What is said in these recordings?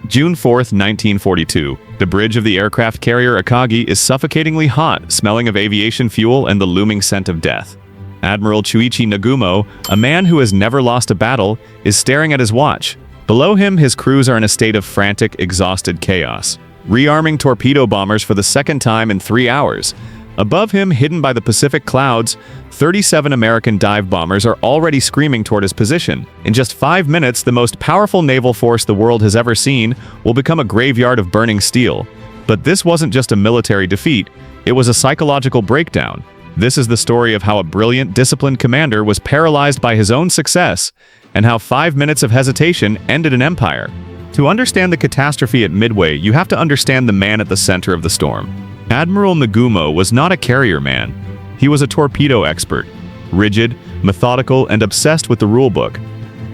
June 4, 1942, the bridge of the aircraft carrier Akagi is suffocatingly hot, smelling of aviation fuel and the looming scent of death. Admiral Chuichi Nagumo, a man who has never lost a battle, is staring at his watch. Below him, his crews are in a state of frantic, exhausted chaos, rearming torpedo bombers for the second time in 3 hours. Above him, hidden by the Pacific clouds, 37 American dive bombers are already screaming toward his position. In just 5 minutes, the most powerful naval force the world has ever seen will become a graveyard of burning steel. But this wasn't just a military defeat, it was a psychological breakdown. This is the story of how a brilliant, disciplined commander was paralyzed by his own success, and how 5 minutes of hesitation ended an empire. To understand the catastrophe at Midway, you have to understand the man at the center of the storm. Admiral Nagumo was not a carrier man. He was a torpedo expert, rigid, methodical, and obsessed with the rulebook.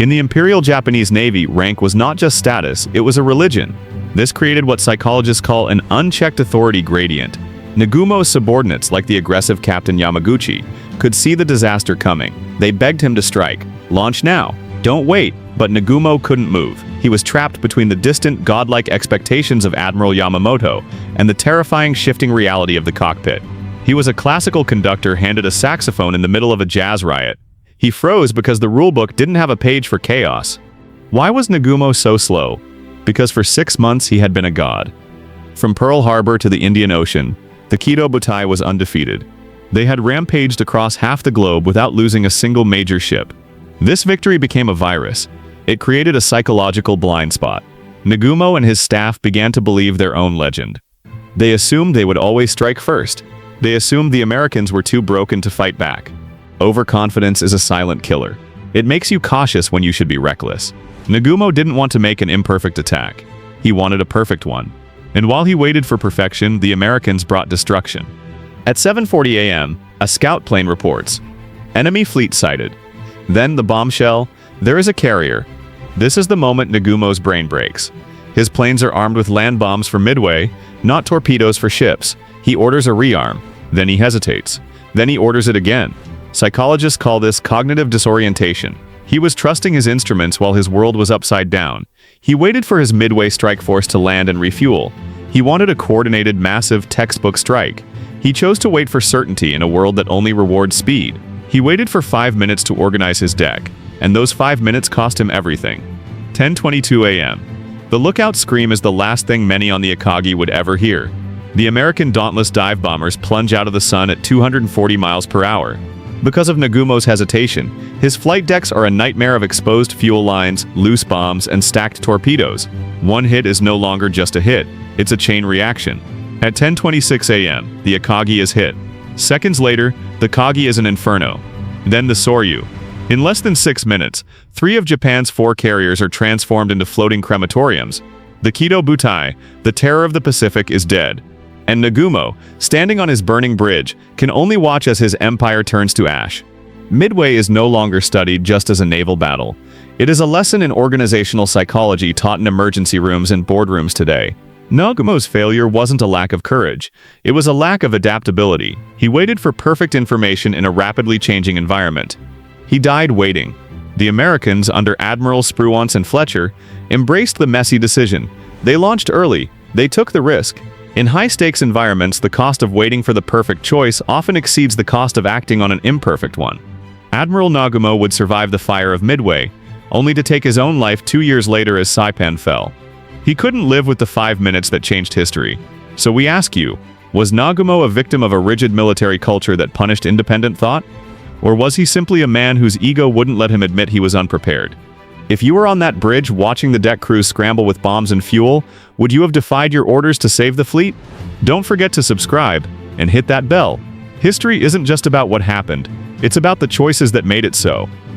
In the Imperial Japanese Navy, rank was not just status, it was a religion. This created what psychologists call an unchecked authority gradient. Nagumo's subordinates, like the aggressive Captain Yamaguchi, could see the disaster coming. They begged him to strike. Launch now. Don't wait. But Nagumo couldn't move. He was trapped between the distant, godlike expectations of Admiral Yamamoto and the terrifying shifting reality of the cockpit. He was a classical conductor handed a saxophone in the middle of a jazz riot. He froze because the rulebook didn't have a page for chaos. Why was Nagumo so slow? Because for 6 months he had been a god. From Pearl Harbor to the Indian Ocean, the Kido Butai was undefeated. They had rampaged across half the globe without losing a single major ship. This victory became a virus. It created a psychological blind spot. Nagumo and his staff began to believe their own legend. They assumed they would always strike first. They assumed the Americans were too broken to fight back. Overconfidence is a silent killer. It makes you cautious when you should be reckless. Nagumo didn't want to make an imperfect attack. He wanted a perfect one. And while he waited for perfection, the Americans brought destruction. At 7:40 a.m., a scout plane reports, "Enemy fleet sighted." Then the bombshell, "There is a carrier." This is the moment Nagumo's brain breaks. His planes are armed with land bombs for Midway, not torpedoes for ships. He orders a rearm. Then he hesitates. Then he orders it again. Psychologists call this cognitive disorientation. He was trusting his instruments while his world was upside down. He waited for his Midway strike force to land and refuel. He wanted a coordinated, massive, textbook strike. He chose to wait for certainty in a world that only rewards speed. He waited for 5 minutes to organize his deck, and those 5 minutes cost him everything. 10:22 a.m. The lookout scream is the last thing many on the Akagi would ever hear. The American Dauntless dive bombers plunge out of the sun at 240 miles per hour. Because of Nagumo's hesitation, his flight decks are a nightmare of exposed fuel lines, loose bombs, and stacked torpedoes. One hit is no longer just a hit, it's a chain reaction. At 10:26 a.m., the Akagi is hit. Seconds later, the Kagi is an inferno. Then the Soryu. In less than 6 minutes, 3 of Japan's 4 carriers are transformed into floating crematoriums. The Kido Butai, the terror of the Pacific, is dead. And Nagumo, standing on his burning bridge, can only watch as his empire turns to ash. Midway is no longer studied just as a naval battle. It is a lesson in organizational psychology taught in emergency rooms and boardrooms today. Nagumo's failure wasn't a lack of courage. It was a lack of adaptability. He waited for perfect information in a rapidly changing environment. He died waiting. The Americans, under Admiral Spruance and Fletcher, embraced the messy decision. They launched early. They took the risk. In high-stakes environments, the cost of waiting for the perfect choice often exceeds the cost of acting on an imperfect one. Admiral Nagumo would survive the fire of Midway, only to take his own life 2 years later as Saipan fell. He couldn't live with the 5 minutes that changed history. So we ask you, was Nagumo a victim of a rigid military culture that punished independent thought? Or was he simply a man whose ego wouldn't let him admit he was unprepared? If you were on that bridge watching the deck crews scramble with bombs and fuel, would you have defied your orders to save the fleet? Don't forget to subscribe and hit that bell. History isn't just about what happened, it's about the choices that made it so.